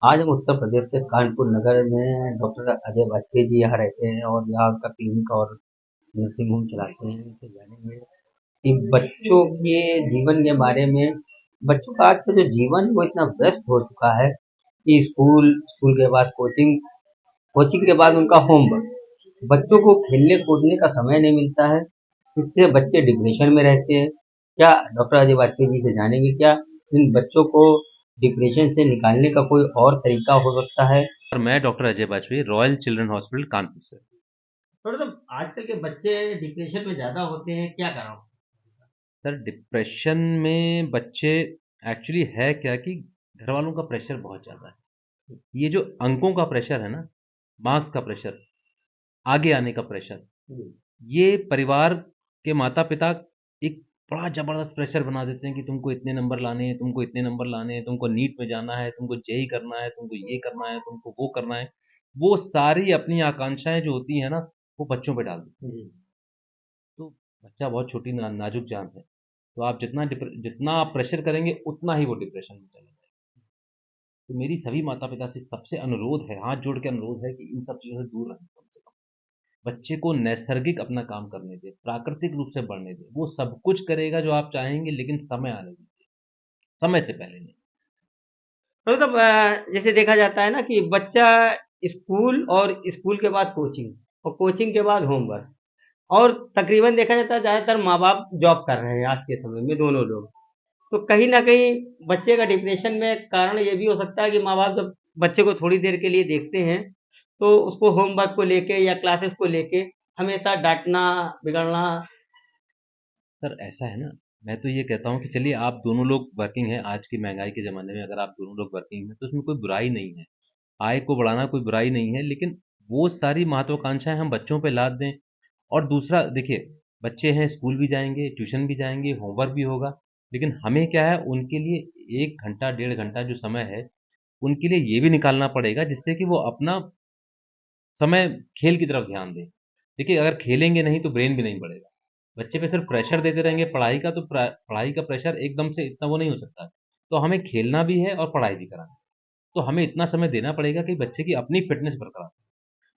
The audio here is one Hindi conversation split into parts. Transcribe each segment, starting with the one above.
आज हम उत्तर प्रदेश के कानपुर नगर में डॉक्टर अजय वाजपेयी जी यहाँ रहते हैं और यहाँ का क्लिनिक और नर्सिंग होम चलाते हैं। इनसे जानेंगे कि बच्चों के जीवन के बारे में। बच्चों का आज का जो जीवन है वो इतना व्यस्त हो चुका है कि स्कूल, स्कूल के बाद कोचिंग, कोचिंग के बाद उनका होमवर्क। बच्चों को खेलने कूदने का समय नहीं मिलता है, इससे बच्चे डिप्रेशन में रहते हैं। क्या डॉक्टर अजय वाजपेयी जी से जानेंगे क्या इन बच्चों को डिप्रेशन से निकालने का कोई और तरीका हो सकता है? और मैं doctor Ajay Bajpai, royal children hospital Kanpur से। तो मतलब आजकल के बच्चे डिप्रेशन में ज्यादा होते हैं, क्या करा? सर, डिप्रेशन में बच्चे एक्चुअली है क्या कि घर वालों का प्रेशर बहुत ज़्यादा है। ये जो अंकों का प्रेशर है ना, मार्क्स का प्रेशर, आगे आने का प्रेशर, ये परिवार के माता पिता एक बड़ा ज़बरदस्त प्रेशर बना देते हैं कि तुमको इतने नंबर लाने हैं, तुमको इतने नंबर लाने हैं, तुमको नीट में जाना है, तुमको जेई करना है, तुमको ये करना है, तुमको वो करना है। वो सारी अपनी आकांक्षाएं जो होती है ना, वो बच्चों पे डाल देते हैं। तो बच्चा बहुत छोटी नाजुक जान है। तो आप जितना आप प्रेशर करेंगे उतना ही वो डिप्रेशन में चला जाएगा। तो मेरी सभी माता पिता से सबसे अनुरोध है, हाथ जोड़ के अनुरोध है कि इन सब चीज़ों से दूर रहें कम से कम। बच्चे को नैसर्गिक अपना काम करने दें, प्राकृतिक रूप से बढ़ने दें। वो सब कुछ करेगा जो आप चाहेंगे, लेकिन समय आने दीजिए, समय से पहले नहीं। मतलब जैसे देखा जाता है ना कि बच्चा स्कूल और स्कूल के बाद कोचिंग और कोचिंग के बाद होमवर्क, और तकरीबन देखा जाता है ज्यादातर माँ बाप जॉब कर रहे हैं आज के समय में, दोनों लोग। तो कहीं ना कहीं बच्चे का डिप्रेशन में कारण ये भी हो सकता है कि माँ बाप जब बच्चे को थोड़ी देर के लिए देखते हैं तो उसको होमवर्क को लेके या क्लासेस को लेके हमेशा डांटना, बिगड़ना। सर, ऐसा है ना, मैं तो ये कहता हूँ कि चलिए आप दोनों लोग वर्किंग हैं। आज की महंगाई के ज़माने में अगर आप दोनों लोग वर्किंग हैं तो उसमें कोई बुराई नहीं है। आय को बढ़ाना कोई बुराई नहीं है, लेकिन वो सारी महत्वाकांक्षाएं हम बच्चों पे लाद दें। और दूसरा देखिए, बच्चे हैं, स्कूल भी जाएंगे, ट्यूशन भी जाएंगे, होमवर्क भी होगा, लेकिन हमें क्या है, उनके लिए 1 घंटा 1.5 घंटा जो समय है, उनके लिए ये भी निकालना पड़ेगा जिससे कि वो अपना समय खेल की तरफ ध्यान दें। देखिए, अगर खेलेंगे नहीं तो ब्रेन भी नहीं बढ़ेगा। बच्चे पे सिर्फ प्रेशर देते रहेंगे पढ़ाई का, तो पढ़ाई का प्रेशर एकदम से इतना वो नहीं हो सकता। तो हमें खेलना भी है और पढ़ाई भी करानी है। तो हमें इतना समय देना पड़ेगा कि बच्चे की अपनी फिटनेस बरकरार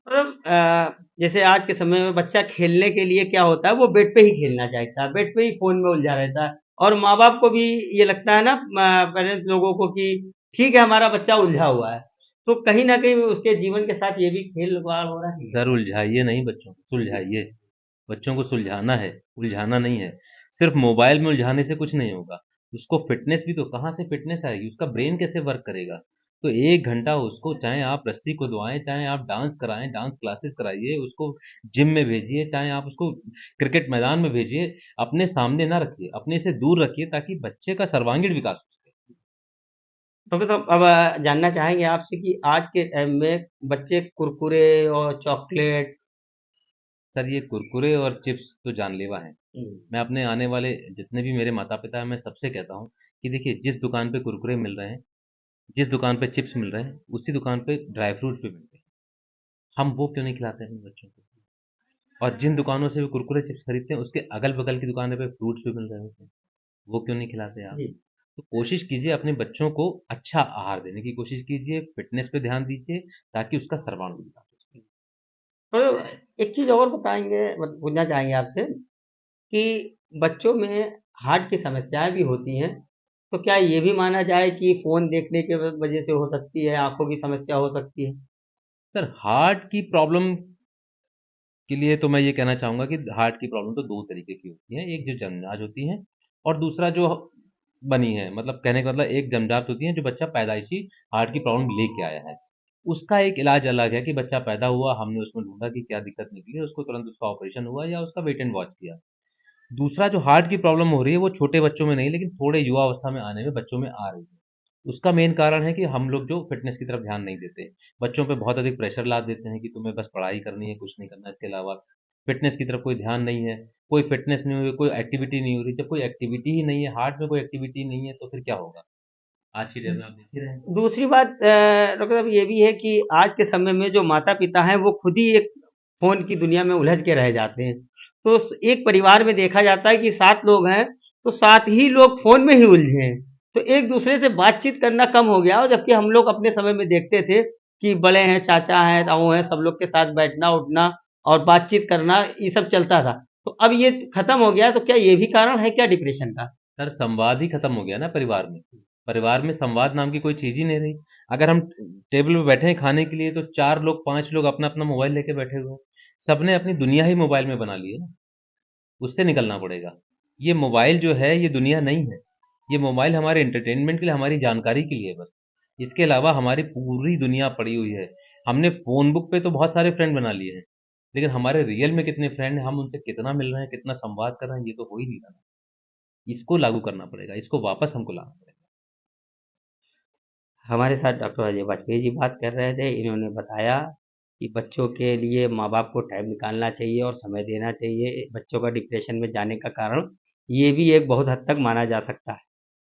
रहे। मतलब जैसे आज के समय में बच्चा खेलने के लिए क्या होता है, वो बेड पे ही खेलना चाहता है, बेड पे ही फोन में उलझा रहता है। और माँ बाप को भी ये लगता है ना, पेरेंट्स लोगों को, कि ठीक है हमारा बच्चा उलझा हुआ है, तो कहीं ना कहीं उसके जीवन के साथ ये भी खेलवाड़ हो रहा है। सर, उलझाइए नहीं बच्चों को, सुलझाइए। बच्चों को सुलझाना है, उलझाना नहीं है। सिर्फ मोबाइल में उलझाने से कुछ नहीं होगा। उसको फिटनेस भी तो, कहाँ से फिटनेस आएगी, उसका ब्रेन कैसे वर्क करेगा। तो 1 घंटा उसको, चाहे आप रस्सी को दौड़ाएं, चाहे आप डांस कराएं, डांस क्लासेस कराइए उसको, जिम में भेजिए, चाहे आप उसको क्रिकेट मैदान में भेजिए। अपने सामने ना रखिए, अपने से दूर रखिए, ताकि बच्चे का सर्वांगीण विकास हो सके। तो अब जानना चाहेंगे आपसे कि आज के टाइम में बच्चे कुरकुरे और चॉकलेट। सर, ये कुरकुरे और चिप्स तो जानलेवा हैं। मैं अपने आने वाले जितने भी मेरे माता पिता हैं, मैं सबसे कहता हूँ कि देखिए, जिस दुकान पे कुरकुरे मिल रहे हैं, जिस दुकान पे चिप्स मिल रहे हैं, उसी दुकान पे ड्राई फ्रूट्स भी मिलते हैं। हम वो क्यों नहीं खिलाते हैं अपने बच्चों को? और जिन दुकानों से वो कुरकुरे चिप्स खरीदते हैं, उसके अगल बगल की दुकानों पे फ्रूट्स भी मिल रहे होते हैं। वो क्यों नहीं खिलाते आप? जी। तो कोशिश कीजिए अपने बच्चों को अच्छा आहार देने की कोशिश कीजिए, फिटनेस पे ध्यान दीजिए, ताकि उसका सर्वांगीण विकास हो सके। तो एक चीज और बताएंगे, पूछना चाहेंगे आपसे कि बच्चों में हार्ट की समस्याएं भी होती हैं, तो क्या ये भी माना जाए कि फोन देखने के वजह से हो सकती है, आंखों की समस्या हो सकती है? सर, हार्ट की प्रॉब्लम के लिए तो मैं ये कहना चाहूँगा कि हार्ट की प्रॉब्लम तो 2 तरीके की होती है। एक जो जन्मजात होती है, और दूसरा जो बनी है। मतलब कहने का मतलब, एक जन्मजात होती है जो बच्चा पैदाइशी हार्ट की प्रॉब्लम लेके आया है। उसका एक इलाज अलग है कि बच्चा पैदा हुआ, हमने उसमें ढूँढा कि क्या दिक्कत निकली, उसको तुरंत उसका ऑपरेशन हुआ या उसका वेट एंड वॉच किया। दूसरा जो हार्ट की प्रॉब्लम हो रही है, वो छोटे बच्चों में नहीं, लेकिन थोड़े युवा अवस्था में आने में बच्चों में आ रही है। उसका मेन कारण है कि हम लोग जो फिटनेस की तरफ ध्यान नहीं देते। बच्चों पे बहुत अधिक प्रेशर ला देते हैं कि तुम्हें बस पढ़ाई करनी है, कुछ नहीं करना है इसके अलावा। फिटनेस की तरफ कोई ध्यान नहीं है। कोई फिटनेस नहीं हो रही, कोई एक्टिविटी नहीं हो रही। जब कोई एक्टिविटी ही नहीं है, हार्ट में कोई एक्टिविटी नहीं है, तो फिर क्या होगा? आज की डेट में आप देख ही रहे हैं। दूसरी बात डॉक्टर साहब ये भी है कि आज के समय में जो माता पिता हैं वो खुद ही एक फोन की दुनिया में उलझ के रह जाते हैं। तो एक परिवार में देखा जाता है कि 7 लोग हैं, तो 7 ही लोग फोन में ही उलझे हैं। तो एक दूसरे से बातचीत करना कम हो गया। और जबकि हम लोग अपने समय में देखते थे कि बड़े हैं, चाचा हैं, ताऊ हैं, सब लोग के साथ बैठना उठना और बातचीत करना, ये सब चलता था। तो अब ये खत्म हो गया, तो क्या ये भी कारण है क्या डिप्रेशन का? सर संवाद ही खत्म हो गया ना परिवार में। परिवार में संवाद नाम की कोई चीज ही नहीं रही। अगर हम टेबल पे बैठे हैं खाने के लिए तो 4 लोग 5 लोग अपना अपना मोबाइल लेके बैठे हुए हैं। सबने अपनी दुनिया ही मोबाइल में बना ली है ना। उससे निकलना पड़ेगा। ये मोबाइल जो है ये दुनिया नहीं है। ये मोबाइल हमारे एंटरटेनमेंट के लिए, हमारी जानकारी के लिए है बस। इसके अलावा हमारी पूरी दुनिया पड़ी हुई है। हमने फ़ोन बुक पे तो बहुत सारे फ्रेंड बना लिए हैं, लेकिन हमारे रियल में कितने फ्रेंड हैं, हम उनसे कितना मिल रहे हैं, कितना संवाद कर रहे हैं, ये तो हो ही नहीं रहा। इसको लागू करना पड़ेगा, इसको वापस हमको लाना पड़ेगा। हमारे साथ डॉक्टर अजय वाजपेयी जी बात कर रहे थे। इन्होंने बताया कि बच्चों के लिए माँ-बाप को टाइम निकालना चाहिए और समय देना चाहिए। बच्चों का डिप्रेशन में जाने का कारण ये भी एक बहुत हद तक माना जा सकता है।